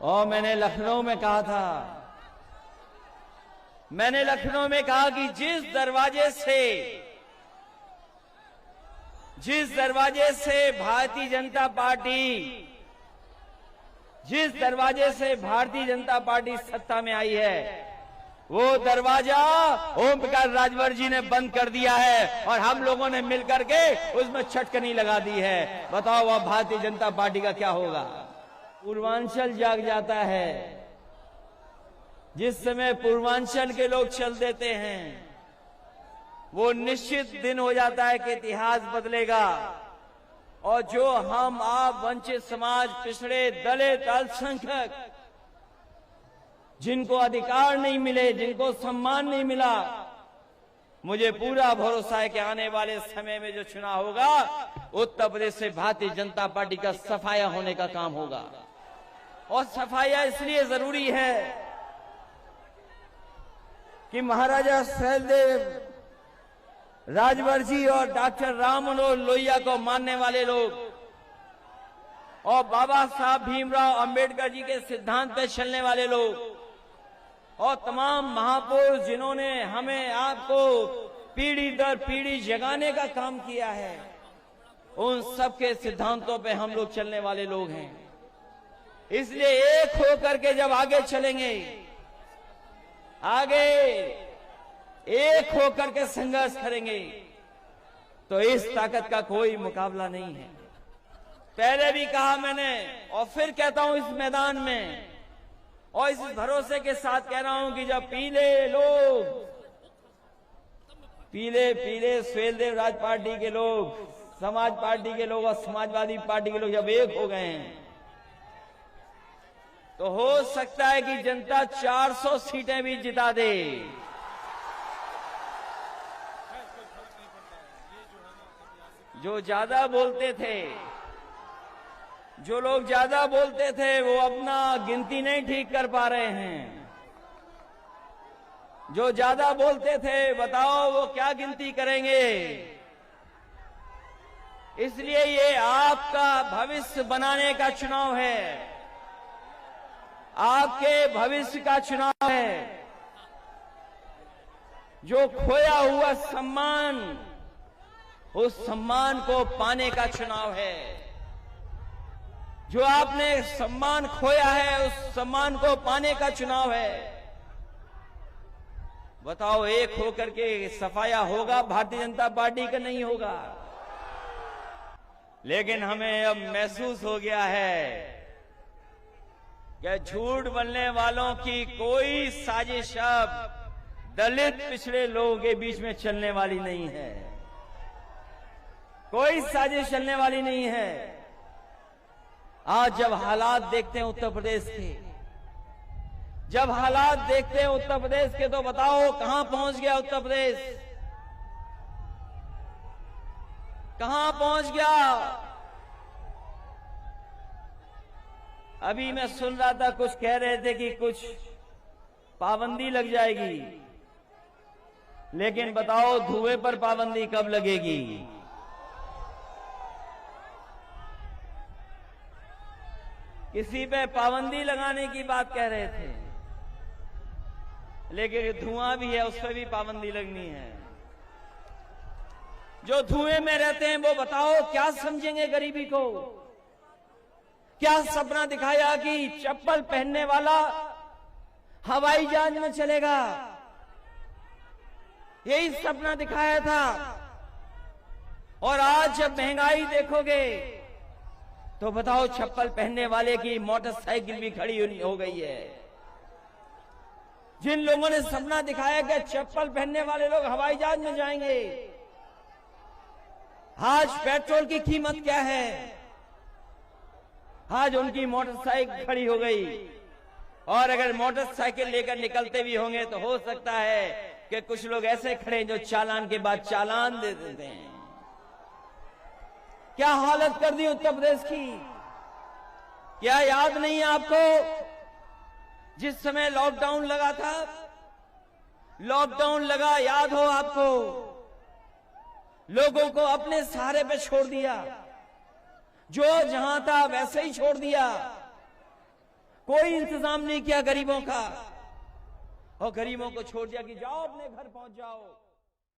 और मैंने लखनऊ में कहा था, मैंने लखनऊ में कहा कि जिस दरवाजे से भारतीय जनता पार्टी सत्ता में आई है, वो दरवाजा ओम प्रकाश राजभर जी ने बंद कर दिया है और हम लोगों ने मिलकर के उसमें छटकनी लगा दी है। बताओ अब भारतीय जनता पार्टी का क्या होगा? पूर्वांचल जाग जाता है। जिस समय पूर्वांचल के लोग चल देते हैं, वो निश्चित दिन हो जाता है कि इतिहास बदलेगा। और जो हम आप वंचित समाज, पिछड़े, दलित, अल्पसंख्यक, जिनको अधिकार नहीं मिले, जिनको सम्मान नहीं मिला, मुझे पूरा भरोसा है कि आने वाले समय में जो चुनाव होगा, उत्तर प्रदेश से भारतीय जनता पार्टी का सफाया होने का काम होगा। और सफाया इसलिए जरूरी है कि महाराजा सैलदेव राजभर जी और डॉक्टर राम मनोहर लोहिया को मानने वाले लोग और बाबा साहब भीमराव अंबेडकर जी के सिद्धांत पे चलने वाले लोग और तमाम महापुरुष जिन्होंने हमें आपको पीढ़ी दर पीढ़ी जगाने का काम किया है, उन सबके सिद्धांतों पे हम लोग चलने वाले लोग हैं। इसलिए एक होकर के जब आगे चलेंगे, आगे एक होकर के संघर्ष करेंगे, तो इस ताकत का कोई मुकाबला नहीं है। पहले भी कहा मैंने और फिर कहता हूं इस मैदान में, और इस भरोसे के साथ कह रहा हूं कि जब पीले सैलदेव राज पार्टी के लोग, समाज पार्टी के लोग और समाजवादी पार्टी के लोग जब एक हो गए हैं, तो हो सकता है कि जनता 400 सीटें भी जिता दे। जो ज्यादा बोलते थे, जो लोग ज्यादा बोलते थे, वो अपना गिनती नहीं ठीक कर पा रहे हैं। जो ज्यादा बोलते थे, बताओ वो क्या गिनती करेंगे? इसलिए ये आपका भविष्य बनाने का चुनाव है, आपके भविष्य का चुनाव है। जो खोया हुआ सम्मान, उस सम्मान को पाने का चुनाव है। जो आपने सम्मान खोया है, उस सम्मान को पाने का चुनाव है। बताओ एक होकर के सफाया होगा भारतीय जनता पार्टी का? नहीं होगा। लेकिन हमें अब महसूस हो गया है कि झूठ बोलने वालों की कोई साजिश अब दलित पिछड़े लोगों के बीच में चलने वाली नहीं है। कोई साजिश चलने वाली नहीं है। आज जब हालात देखते हैं उत्तर प्रदेश के, जब हालात देखते हैं उत्तर प्रदेश के, तो बताओ कहां पहुंच गया उत्तर प्रदेश? कहां पहुंच गया? अभी मैं सुन रहा था, कुछ कह रहे थे कि कुछ पाबंदी लग जाएगी, लेकिन बताओ धुएं पर पाबंदी कब लगेगी? किसी पे पाबंदी लगाने की बात कह रहे थे, लेकिन धुआं भी है, उस पर भी पाबंदी लगनी है। जो धुएं में रहते हैं वो बताओ क्या समझेंगे गरीबी को? क्या सपना दिखाया कि चप्पल पहनने वाला हवाई जहाज में चलेगा? यही सपना दिखाया था। और आज जब महंगाई देखोगे तो बताओ चप्पल पहनने वाले की मोटरसाइकिल भी खड़ी हो गई है। जिन लोगों ने सपना दिखाया कि चप्पल पहनने वाले लोग हवाई जहाज में जाएंगे, आज पेट्रोल की कीमत क्या है? आज उनकी मोटरसाइकिल खड़ी हो गई। और अगर मोटरसाइकिल लेकर निकलते भी होंगे तो हो सकता है कि कुछ लोग ऐसे खड़े हैं जो चालान के बाद चालान दे देते हैं। क्या हालत कर दी उत्तर प्रदेश की? क्या याद नहीं है आपको जिस समय लॉकडाउन लगा था? लॉकडाउन लगा, याद हो आपको? लोगों को अपने सहारे पे छोड़ दिया, जो जहां था वैसे ही छोड़ दिया। कोई इंतजाम नहीं किया गरीबों का, और गरीबों को छोड़ दिया कि जाओ अपने घर पहुंच जाओ।